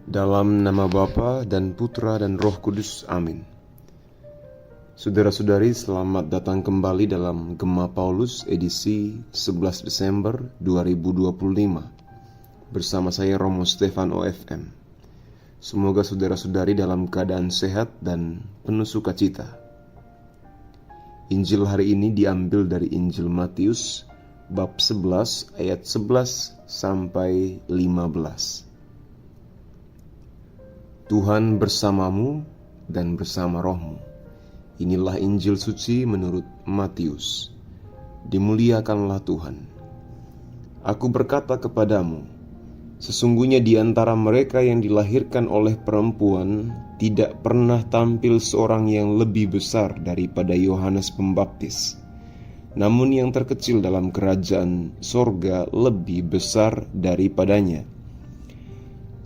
Dalam nama Bapa dan Putra dan Roh Kudus, amin. Saudara-saudari, selamat datang kembali dalam Gema Paulus edisi 11 Desember 2025 bersama saya Romo Stefan OFM. Semoga saudara-saudari dalam keadaan sehat dan penuh sukacita. Injil hari ini diambil dari Injil Matius bab 11 ayat 11 sampai 15. Tuhan bersamamu dan bersama rohmu. Inilah Injil suci menurut Matius. Dimuliakanlah Tuhan. Aku berkata kepadamu, sesungguhnya di antara mereka yang dilahirkan oleh perempuan tidak pernah tampil seorang yang lebih besar daripada Yohanes Pembaptis. Namun yang terkecil dalam kerajaan sorga lebih besar daripadanya.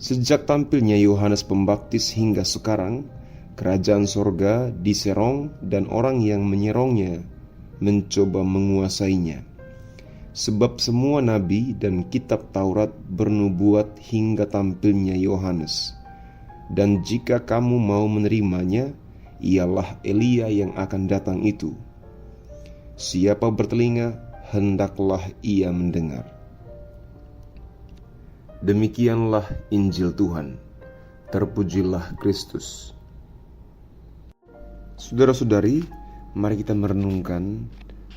Sejak tampilnya Yohanes Pembaptis hingga sekarang, kerajaan sorga diserong dan orang yang menyerongnya mencoba menguasainya. Sebab semua nabi dan kitab Taurat bernubuat hingga tampilnya Yohanes. Dan jika kamu mau menerimanya, ialah Elia yang akan datang itu. Siapa bertelinga, hendaklah ia mendengar. Demikianlah Injil Tuhan. Terpujilah Kristus. Saudara-saudari, mari kita merenungkan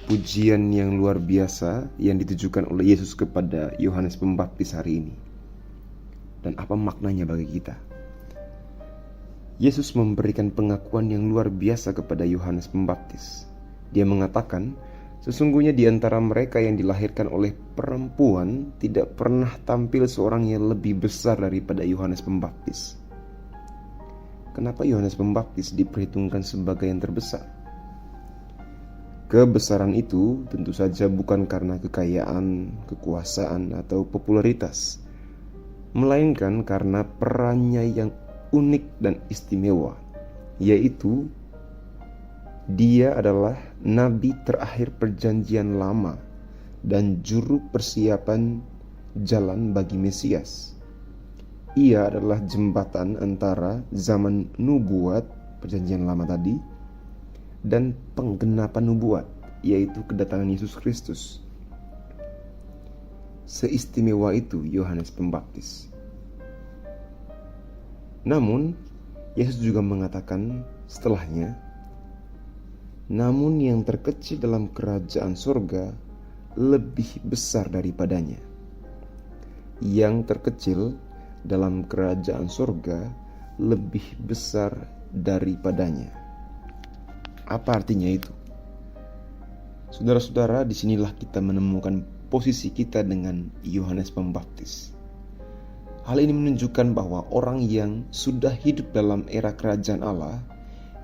pujian yang luar biasa yang ditujukan oleh Yesus kepada Yohanes Pembaptis hari ini. Dan apa maknanya bagi kita? Yesus memberikan pengakuan yang luar biasa kepada Yohanes Pembaptis. Dia mengatakan, sesungguhnya di antara mereka yang dilahirkan oleh perempuan tidak pernah tampil seorang yang lebih besar daripada Yohanes Pembaptis. Kenapa Yohanes Pembaptis diperhitungkan sebagai yang terbesar? Kebesaran itu tentu saja bukan karena kekayaan, kekuasaan, atau popularitas, melainkan karena perannya yang unik dan istimewa, yaitu dia adalah nabi terakhir perjanjian lama dan juru persiapan jalan bagi Mesias. Ia adalah jembatan antara zaman nubuat perjanjian lama tadi dan penggenapan nubuat, yaitu kedatangan Yesus Kristus. Seistimewa itu Yohanes Pembaptis. Namun Yesus juga mengatakan setelahnya, namun yang terkecil dalam kerajaan surga lebih besar daripadanya. Yang terkecil dalam kerajaan surga lebih besar daripadanya. Apa artinya itu? Saudara-saudara, disinilah kita menemukan posisi kita dengan Yohanes Pembaptis. Hal ini menunjukkan bahwa orang yang sudah hidup dalam era kerajaan Allah,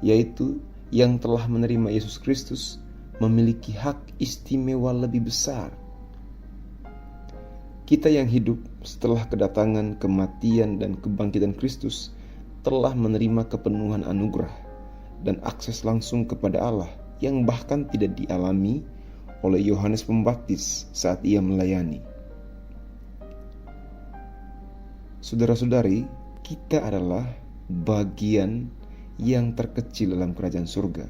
yaitu yang telah menerima Yesus Kristus, memiliki hak istimewa lebih besar. Kita yang hidup setelah kedatangan, kematian, dan kebangkitan Kristus telah menerima kepenuhan anugerah dan akses langsung kepada Allah yang bahkan tidak dialami oleh Yohanes Pembaptis saat ia melayani. Saudara-saudari, kita adalah bagian yang terkecil dalam kerajaan surga,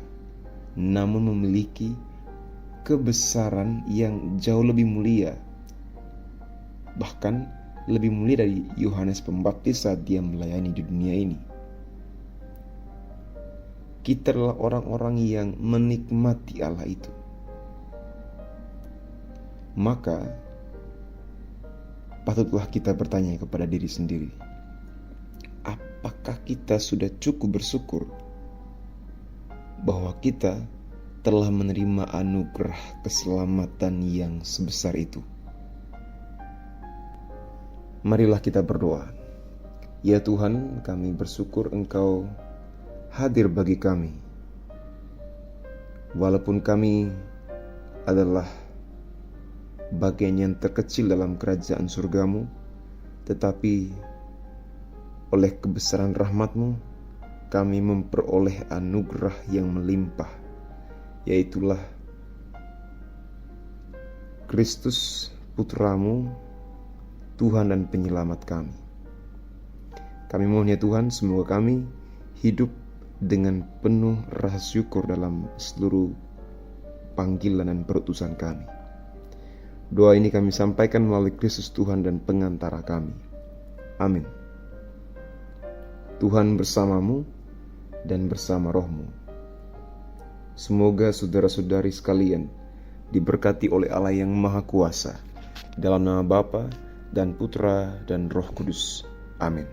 namun memiliki kebesaran yang jauh lebih mulia, bahkan lebih mulia dari Yohanes Pembaptis saat dia melayani di dunia ini. Kita adalah orang-orang yang menikmati Allah itu. Maka patutlah kita bertanya kepada diri sendiri, apakah kita sudah cukup bersyukur bahwa kita telah menerima anugerah keselamatan yang sebesar itu? Marilah kita berdoa. Ya Tuhan, kami bersyukur Engkau hadir bagi kami. Walaupun kami adalah bagian yang terkecil dalam kerajaan surgamu, tetapi oleh kebesaran rahmat-Mu, kami memperoleh anugerah yang melimpah, yaitulah Kristus, Putra-Mu, Tuhan dan Penyelamat kami. Kami mohon ya Tuhan, semoga kami hidup dengan penuh rasa syukur dalam seluruh panggilan dan perutusan kami. Doa ini kami sampaikan melalui Kristus Tuhan dan pengantara kami. Amin. Tuhan bersamamu dan bersama rohmu. Semoga saudara-saudari sekalian diberkati oleh Allah yang Maha Kuasa, dalam nama Bapa dan Putra dan Roh Kudus. Amin.